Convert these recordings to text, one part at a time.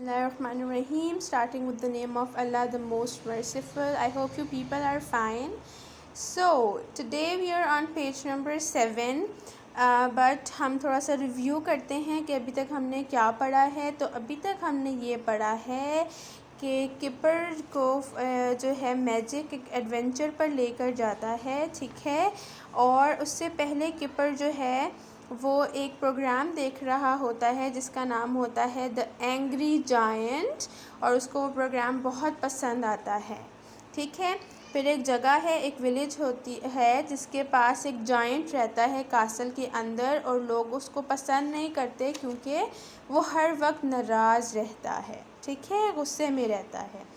Bismillahirrahmanirrahim. Starting with the name of Allah, the most merciful. I hope you people are fine. So today we are on page number 7. But हम थोड़ा सा review करते हैं कि अभी तक हमने क्या पढ़ा है. तो अभी तक हमने ये पढ़ा है कि किपर को जो है मैजिक एक एडवेंचर पर लेकर जाता है, ठीक है. और उससे पहले किपर जो है वो एक प्रोग्राम देख रहा होता है जिसका नाम होता है द एंग्री जायंट, और उसको वो प्रोग्राम बहुत पसंद आता है, ठीक है. फिर एक जगह है, एक विलेज होती है जिसके पास एक जायंट रहता है कासल के अंदर, और लोग उसको पसंद नहीं करते क्योंकि वो हर वक्त नाराज़ रहता है, ठीक है, गुस्से में रहता है.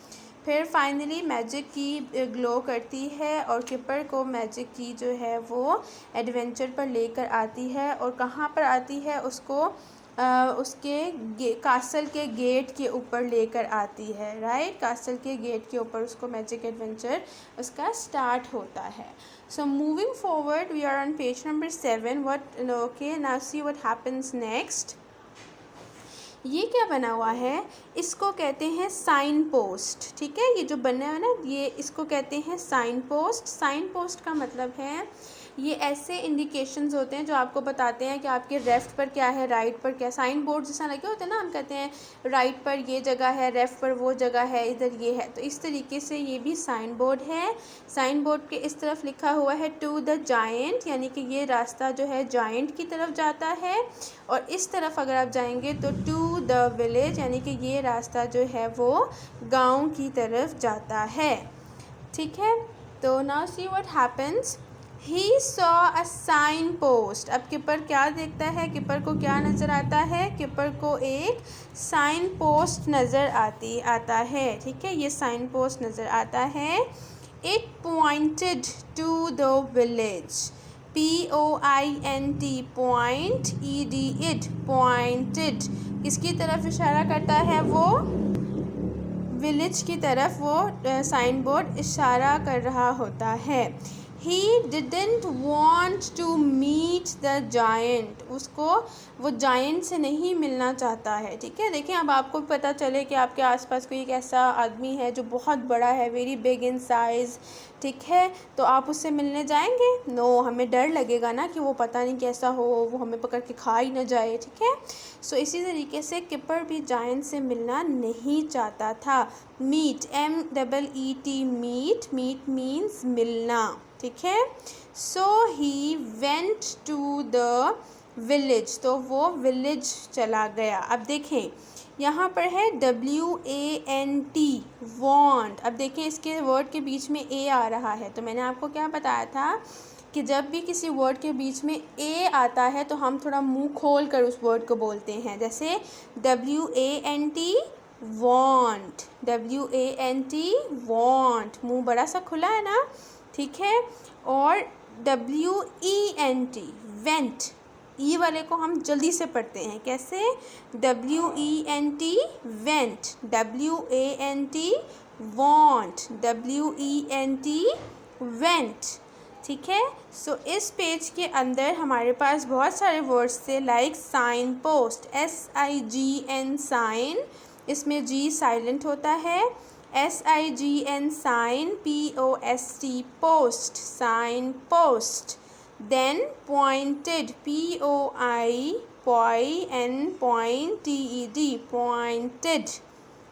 फिर फाइनली मैजिक की ग्लो करती है और किपर को मैजिक की जो है वो एडवेंचर पर लेकर आती है. और कहाँ पर आती है, उसको उसके कासल के गेट के ऊपर लेकर आती है, राइट. कासल के गेट के ऊपर उसको मैजिक एडवेंचर उसका स्टार्ट होता है. So moving forward we are on page number 7. What okay, now see what happens next. ये क्या बना हुआ है, इसको कहते हैं साइन पोस्ट, ठीक है. ये जो बना है ना, ये इसको कहते हैं साइन पोस्ट. साइन पोस्ट का मतलब है ये ऐसे इंडिकेशंस होते हैं जो आपको बताते हैं कि आपके लेफ़्ट पर क्या है, राइट पर क्या. साइन बोर्ड जैसा लगे होते हैं ना, हम कहते हैं राइट पर ये जगह है, लेफ़्ट पर वो जगह है, इधर ये है. तो इस तरीके से ये भी साइन बोर्ड है. साइन बोर्ड के इस तरफ लिखा हुआ है टू द जायंट, यानी कि ये रास्ता जो है जायंट की तरफ जाता है. और इस तरफ अगर आप जाएंगे तो टू द विलेज, यानी कि ये रास्ता जो है वो गाँव की तरफ जाता है, ठीक है. तो now see what happens. He saw a sign post. अब किपर क्या देखता है, किपर को क्या नज़र आता है, किपर को एक साइन पोस्ट नज़र आता है, ठीक है. ये साइन पोस्ट नज़र आता है. It pointed to the village. POINT point ED it pointed. किसकी तरफ इशारा करता है, वो विलेज की तरफ वो साइन बोर्ड इशारा कर रहा होता है. He didn't want to meet the giant. उसको वो जायंट से नहीं मिलना चाहता है, ठीक है. देखिए, अब आपको पता चले कि आपके आसपास कोई एक ऐसा आदमी है जो बहुत बड़ा है, वेरी बिग इन साइज़, ठीक है, तो आप उससे मिलने जाएंगे? नो, हमें डर लगेगा ना कि वो पता नहीं कैसा हो, वो हमें पकड़ के खा ही ना जाए, ठीक है. सो इसी तरीके से किपर भी जायंट से मिलना नहीं चाहता था. Meet, MEET, meet, meet means मिलना, ठीक है. So he went to the village. तो वो विलेज चला गया. अब देखें, यहाँ पर है WANT वांट. अब देखें, इसके वर्ड के बीच में A आ रहा है. तो मैंने आपको क्या बताया था कि जब भी किसी वर्ड के बीच में A आता है तो हम थोड़ा मुंह खोल कर उस वर्ड को बोलते हैं. जैसे WANT वांट, WANT वांट, मुंह बड़ा सा खुला है ना, ठीक है. और WENT वेंट, ई वाले को हम जल्दी से पढ़ते हैं. कैसे, WENT went, WANT want, WENT went, ठीक है. सो इस पेज के अंदर हमारे पास बहुत सारे वर्ड्स थे, like sign post, SIGN sign, इसमें G साइलेंट होता है. SIGN sign, POST post, sign post. Then pointed, POINTED pointed,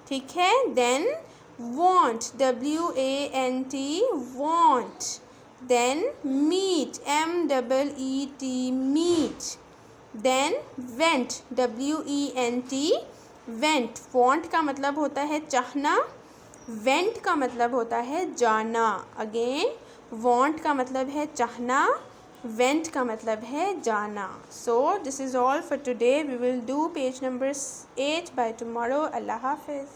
ठीक है. Then want, WANT want. Then meet, MEET meet. Then went, WENT went. Want का मतलब होता है चाहना, वेंट का मतलब होता है जाना. अगेन, वांट का मतलब है चाहना, वेंट का मतलब है जाना. So this is all for today. We will do page number 8 by tomorrow. अल्लाह हाफिज़.